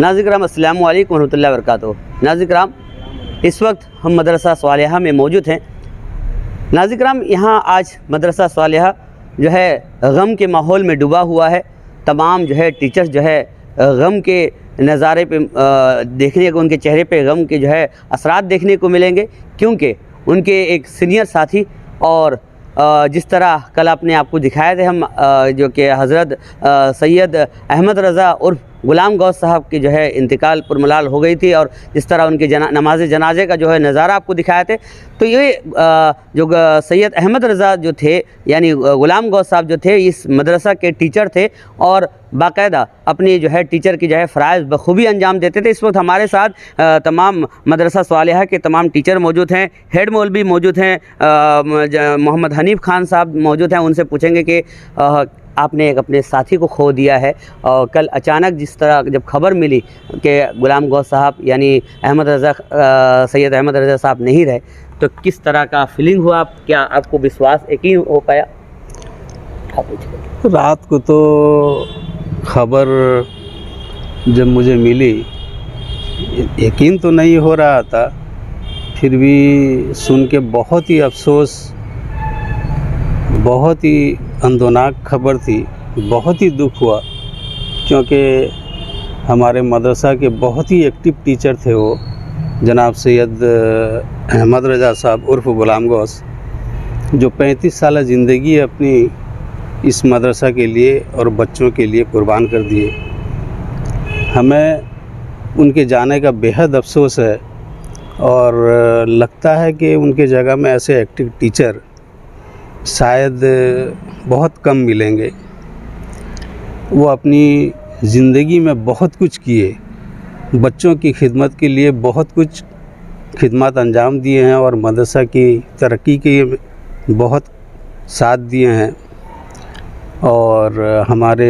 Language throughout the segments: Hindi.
नाज़रीन किराम अस्सलामु अलैकुम रहमतुल्लाहि व बरकातुहू। नाज़रीन किराम इस वक्त हम मदरसा स्वालिहा में मौजूद हैं। नाज़रीन किराम यहाँ आज मदरसा स्वालिहा जो है गम के माहौल में डूबा हुआ है। तमाम जो है टीचर्स जो है गम के नज़ारे पे देखने को, उनके चेहरे पे गम के जो है असरात देखने को मिलेंगे, क्योंकि उनके एक सीनियर साथी और जिस तरह कल आपने आपको दिखाए थे हम जो कि हज़रत सैयद अहमद रज़ा उर्फ़ ग़ुलाम गौस साहब की जो है इंतकाल पुरमलाल हो गई थी, और जिस तरह उनके नमाज जनाजे का जो है नज़ारा आपको दिखाए थे, तो ये जो सैयद अहमद रज़ा जो थे यानी ग़ुलाम गौस साहब जो थे इस मदरसा के टीचर थे और बाकायदा अपनी जो है टीचर की जो है फ़राइज़ बखूबी अंजाम देते थे। इस वक्त हमारे साथ तमाम मदरसा स्वालिहा के तमाम टीचर मौजूद हैं, हेड मौलवी मौजूद हैं, मोहम्मद हनीफ़ खान साहब मौजूद हैं। उनसे पूछेंगे कि आपने एक अपने साथी को खो दिया है और कल अचानक जिस तरह जब खबर मिली कि ग़ुलाम गौस साहब यानी अहमद रज़ा सैयद अहमद रज़ा साहब नहीं रहे, तो किस तरह का फीलिंग हुआ? क्या आपको विश्वास यकीन हो पाया? रात को तो खबर जब मुझे मिली यकीन तो नहीं हो रहा था, फिर भी सुन के बहुत ही अफसोस, बहुत ही अंदोनाक खबर थी, बहुत ही दुख हुआ, क्योंकि हमारे मदरसा के बहुत ही एक्टिव टीचर थे वो जनाब सैयद अहमद रज़ा साहब उर्फ़ ग़ुलाम गौस, जो 35 साल ज़िंदगी अपनी इस मदरसा के लिए और बच्चों के लिए कुर्बान कर दिए। हमें उनके जाने का बेहद अफसोस है और लगता है कि उनके जगह में ऐसे एक्टिव टीचर शायद बहुत कम मिलेंगे। वो अपनी ज़िंदगी में बहुत कुछ किए, बच्चों की खिदमत के लिए बहुत कुछ खिदमत अंजाम दिए हैं और मदरसा की तरक्की के बहुत साथ दिए हैं। और हमारे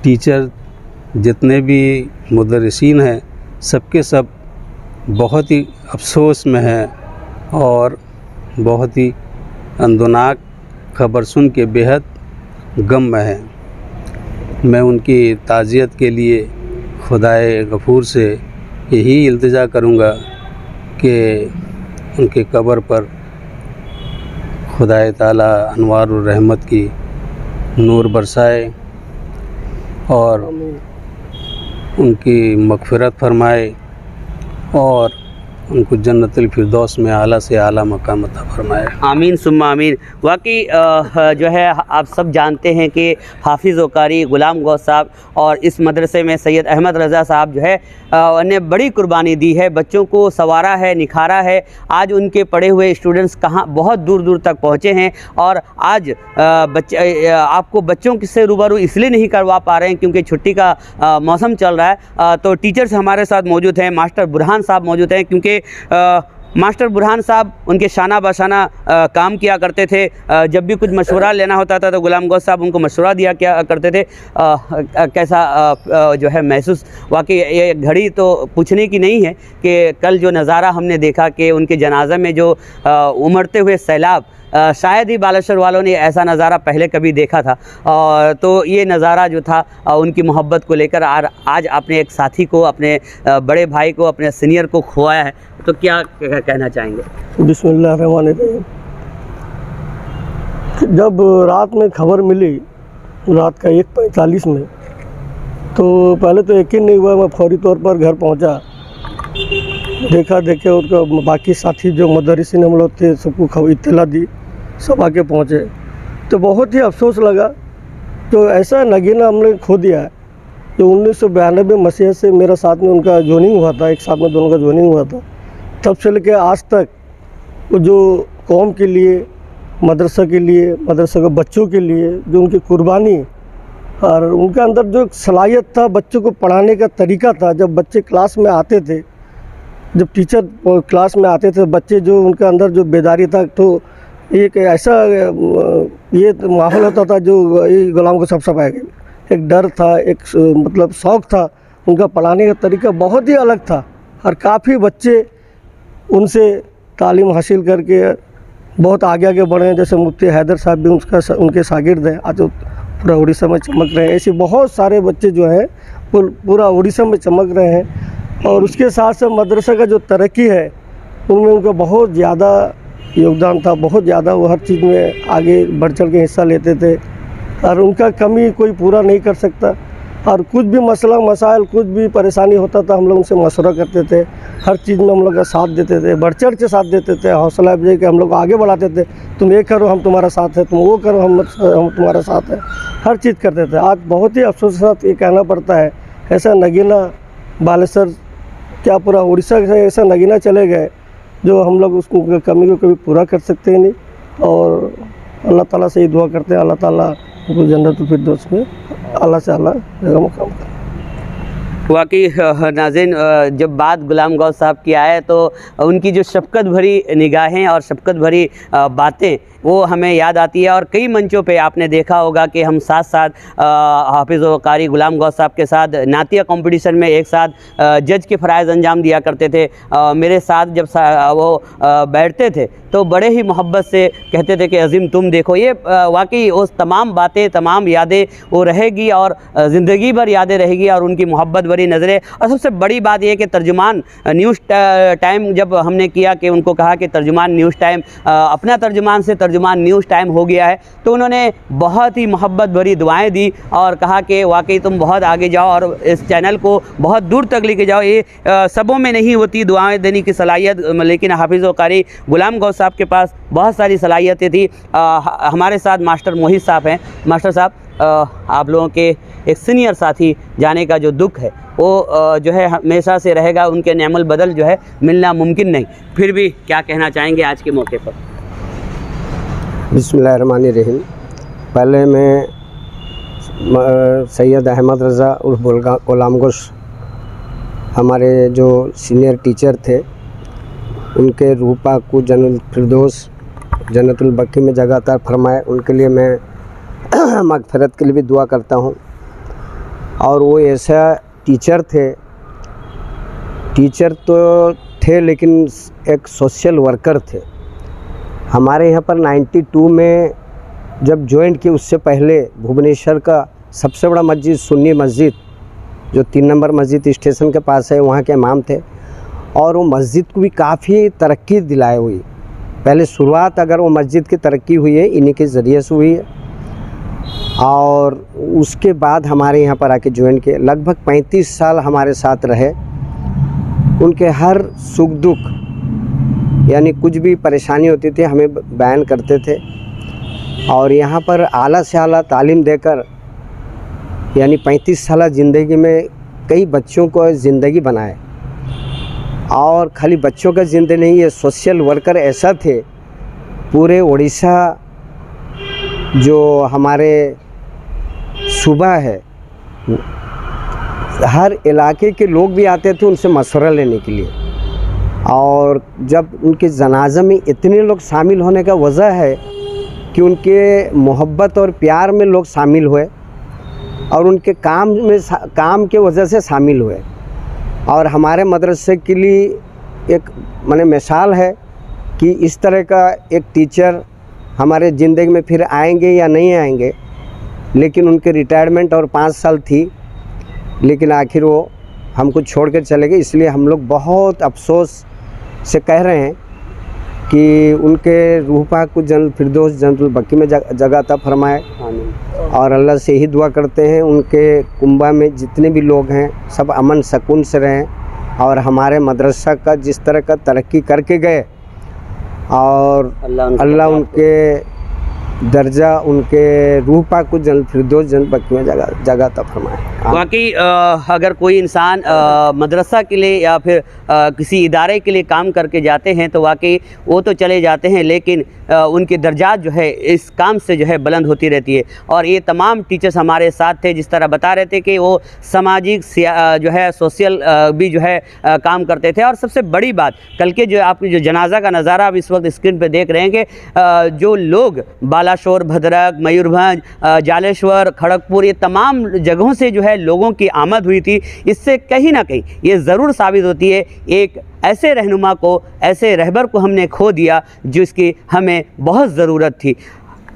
टीचर जितने भी मुदर्रिसीन हैं सबके सब बहुत ही अफसोस में हैं और बहुत ही अंदोनाक खबर सुन के बेहद गम में हैं। मैं उनकी ताज़ियत के लिए खुदाए गफ़ूर से यही इल्तिजा करूँगा कि उनके कब्र पर खुदाए ताला अनवार और रहमत की नूर बरसाए और उनकी मग़फ़िरत फरमाए और उनको जन्नतुल फिरदौस में आला से आला मकाम अता फरमाए। आमीन सुम्मा आमीन। वाकई जो है आप सब जानते हैं कि हाफिज़ व कारी ग़ुलाम गौस साहब और इस मदरसे में सैयद अहमद रज़ा साहब जो है ने बड़ी कुर्बानी दी है, बच्चों को संवारा है, निखारा है। आज उनके पढ़े हुए स्टूडेंट्स कहाँ बहुत दूर दूर तक पहुँचे हैं और आज आपको बच्चों से रूबरू इसलिए नहीं करवा पा रहे हैं क्योंकि छुट्टी का मौसम चल रहा है। तो टीचर्स हमारे साथ मौजूद हैं, मास्टर बुरहान साहब मौजूद हैं, क्योंकि मास्टर बुरहान साहब उनके शाना बशाना काम किया करते थे। जब भी कुछ मशवरा लेना होता था तो ग़ुलाम गौस साहब उनको मशवरा दिया क्या करते थे। कैसा जो है महसूस, वाकई ये घड़ी तो पूछने की नहीं है कि कल जो नज़ारा हमने देखा कि उनके जनाजा में जो उमड़ते हुए सैलाब, शायद ही बालेश्वर वालों ने ऐसा नज़ारा पहले कभी देखा था। और तो ये नज़ारा जो था उनकी मोहब्बत को लेकर आज आपने एक साथी को, अपने बड़े भाई को, अपने सीनियर को खोया है, तो क्या कहना चाहेंगे? बिस्मिल्लाहिर्रहमानिर्रहीम। जब रात में खबर मिली रात का 1:45 में, तो पहले तो यकीन नहीं हुआ। मैं फौरी तौर पर घर पहुंचा, देखे उनका बाकी साथी जो मदरसीन हम लोग थे सबको खबर इत्तला दी, सब आके पहुँचे, तो बहुत ही अफसोस लगा। तो ऐसा नगीना हमने खो दिया है। तो 1992 मसीह से मेरा साथ में उनका जॉइनिंग हुआ था, एक साथ में दोनों का जॉइनिंग हुआ था। तब से लेकर आज तक वो जो कौम के लिए, मदरसा के लिए, मदरसा के बच्चों के लिए जो उनकी कुर्बानी और उनके अंदर जो सलाहियत था, बच्चों को पढ़ाने का तरीका था। जब बच्चे क्लास में आते थे, जब टीचर क्लास में आते थे, बच्चे जो उनके अंदर जो बेदारी था, तो एक ऐसा ये माहौल होता था जो ग़ुलाम को सब आएगा। एक डर था, एक मतलब शौक़ था। उनका पढ़ाने का तरीका बहुत ही अलग था और काफ़ी बच्चे उनसे तालीम हासिल करके बहुत आगे बढ़े हैं। जैसे मुफ्ती हैदर साहब भी उनके शागिर्द हैं, आज पूरा उड़ीसा में चमक रहे हैं। ऐसे बहुत सारे बच्चे जो हैं पूरा उड़ीसा में चमक रहे हैं। और उसके साथ साथ मदरसा का जो तरक्की है उनमें उनका बहुत ज़्यादा योगदान था, बहुत ज़्यादा वो हर चीज़ में आगे बढ़ चढ़ के हिस्सा लेते थे और उनका कमी कोई पूरा नहीं कर सकता। और कुछ भी मसला मसाइल कुछ भी परेशानी होता था हम लोग उनसे मशवरा करते थे, हर चीज़ में हम लोग का साथ देते थे, बढ़ चढ़ के साथ देते थे, हौसला अफजाई के हम लोग आगे बढ़ाते थे। तुम ये करो हम तुम्हारा साथ है, तुम वो करो हम तुम्हारा साथ है, हर चीज़ करते थे। आज बहुत ही अफसोस के साथ ये कहना पड़ता है ऐसा नगीना बालेश्वर क्या पूरा उड़ीसा से ऐसा नगीना चले गए जो हम लोग उसको कमी को कभी पूरा कर सकते ही नहीं। और अल्लाह ताला से ही दुआ करते हैं, अल्लाह ताला उनको जन्नतुल फिरदौस में अल्लाह से अल्लाह जगह मुकाम करे। वाकई नाज़रीन, जब बात गुलाम गौस साहब की आए तो उनकी जो शफ़क़त भरी निगाहें और शफ़क़त भरी बातें वो हमें याद आती है। और कई मंचों पे आपने देखा होगा कि हम साथ साथ हाफिज़ व कारी गुलाम गौस साहब के साथ नातिया कंपटीशन में एक साथ जज के फ़राइज़ अंजाम दिया करते थे। मेरे साथ जब वो बैठते थे तो बड़े ही मोहब्बत से कहते थे कि अज़ीम तुम देखो। ये वाकई उस तमाम बातें तमाम यादें वो रहेगी और ज़िंदगी भर यादें रहेगी और उनकी मोहब्बत भरी नज़रें। और सबसे बड़ी बात यह कि तर्जुमान न्यूज़ टाइम जब हमने किया कि उनको कहा कि तर्जुमान न्यूज़ टाइम अपना तर्जुमान से तर्जुमान न्यूज़ टाइम हो गया है, तो उन्होंने बहुत ही मोहब्बत भरी दुआएं दी और कहा कि वाकई तुम बहुत आगे जाओ और इस चैनल को बहुत दूर तक लेके जाओ। ये सबों में नहीं होती दुआएं देने की सलाहियत, लेकिन हाफिज़ व कारी गुलाम गौस साहब के पास बहुत सारी सलाहियतें थी। हमारे साथ मास्टर मोहित साहब हैं। मास्टर साहब, आप लोगों के एक सीनियर साथी जाने का जो दुख है वो जो है हमेशा से रहेगा, उनके नेमल बदल जो है मिलना मुमकिन नहीं। फिर भी क्या कहना चाहेंगे आज के मौके पर? बिस्मिल्लाहिर्रहमानिर्रहीम। पहले मैं सैयद अहमद रज़ा उर्फ गुलाम गौस हमारे जो सीनियर टीचर थे उनके रूह पाक को जन्नतुल फिरदौस जन्नतुल बकी में जगह अता फरमाए, उनके लिए मैं मग़फ़िरत के लिए भी दुआ करता हूँ। और वो ऐसा टीचर तो थे लेकिन एक सोशल वर्कर थे। हमारे यहाँ पर 92 में जब ज्वाइन किए उससे पहले भुवनेश्वर का सबसे बड़ा मस्जिद सुन्नी मस्जिद जो 3 नंबर मस्जिद स्टेशन के पास है वहाँ के इमाम थे और वो मस्जिद को भी काफ़ी तरक्की दिलाए हुई। पहले शुरुआत अगर वो मस्जिद की तरक्की हुई है इन्हीं के ज़रिए से हुई है और उसके बाद हमारे यहाँ पर आके ज्वाइन किए। लगभग 35 साल हमारे साथ रहे। उनके हर सुख दुख यानी कुछ भी परेशानी होती थी हमें बयान करते थे और यहाँ पर आला से आला तालीम देकर यानी 35 साल ज़िंदगी में कई बच्चों को ज़िंदगी बनाए। और खाली बच्चों का ज़िंदगी नहीं, ये सोशल वर्कर ऐसा थे पूरे उड़ीसा जो हमारे सूबा है हर इलाके के लोग भी आते थे उनसे मशवरा लेने के लिए। और जब उनके जनाजा में इतने लोग शामिल होने का वजह है कि उनके मोहब्बत और प्यार में लोग शामिल हुए और उनके काम के वजह से शामिल हुए। और हमारे मदरसे के लिए एक माने मिसाल है कि इस तरह का एक टीचर हमारे ज़िंदगी में फिर आएंगे या नहीं आएंगे, लेकिन उनके रिटायरमेंट और 5 साल थी लेकिन आखिर वो हमको छोड़ कर चले गए। इसलिए हम लोग बहुत अफसोस से कह रहे हैं कि उनके रूह पाक को जन्नतुल फिरदौस जन्नतुल बकी में जगह अता फरमाए। और अल्लाह से ही दुआ करते हैं उनके कुंबा में जितने भी लोग हैं सब अमन सुकून से रहें और हमारे मदरसा का जिस तरह का तरक्की करके गए और अल्लाह उनके दर्जा उनके रूह पाक को जन्नतुल फिरदौस जन्नतुल बकी में जगह अता फरमाए। वाकई अगर कोई इंसान मदरसा के लिए या फिर किसी इदारे के लिए काम करके जाते हैं तो वाकई वो तो चले जाते हैं, लेकिन उनकी दर्जात जो है इस काम से जो है बुलंद होती रहती है। और ये तमाम टीचर्स हमारे साथ थे जिस तरह बता रहे थे कि वो सामाजिक जो है सोशल भी जो है काम करते थे। और सबसे बड़ी बात कल के जो आपने जो जनाजा का नज़ारा आप इस वक्त स्क्रीन पे देख रहे हैं कि जो लोग बालाशोर, भद्रक, मयूरभंज, जालेश्वर, खड़गपुर ये तमाम जगहों से जो है लोगों की आमद हुई थी, इससे कहीं ना कहीं ये ज़रूर साबित होती है एक ऐसे रहनुमा को, ऐसे रहबर को हमने खो दिया जिसकी हमें बहुत ज़रूरत थी।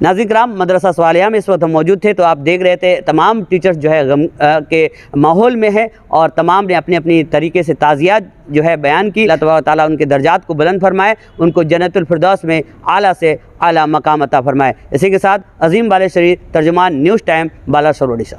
नाज़रीन किराम, मदरसा स्वालिहा में इस वक्त हम मौजूद थे, तो आप देख रहे थे तमाम टीचर्स जो है गम के माहौल में है और तमाम ने अपनी अपनी तरीके से ताज़ियात जो है बयान की। अल्लाह तबारक व तआला उनके दर्जात को बुलंद फरमाए, उनको जन्नतुल फिरदौस में आला से आला मकाम अता फरमाए। इसी के साथ अजीम बालेश्वरी, तर्जुमान न्यूज़ टाइम, बालासोर ओडिशा।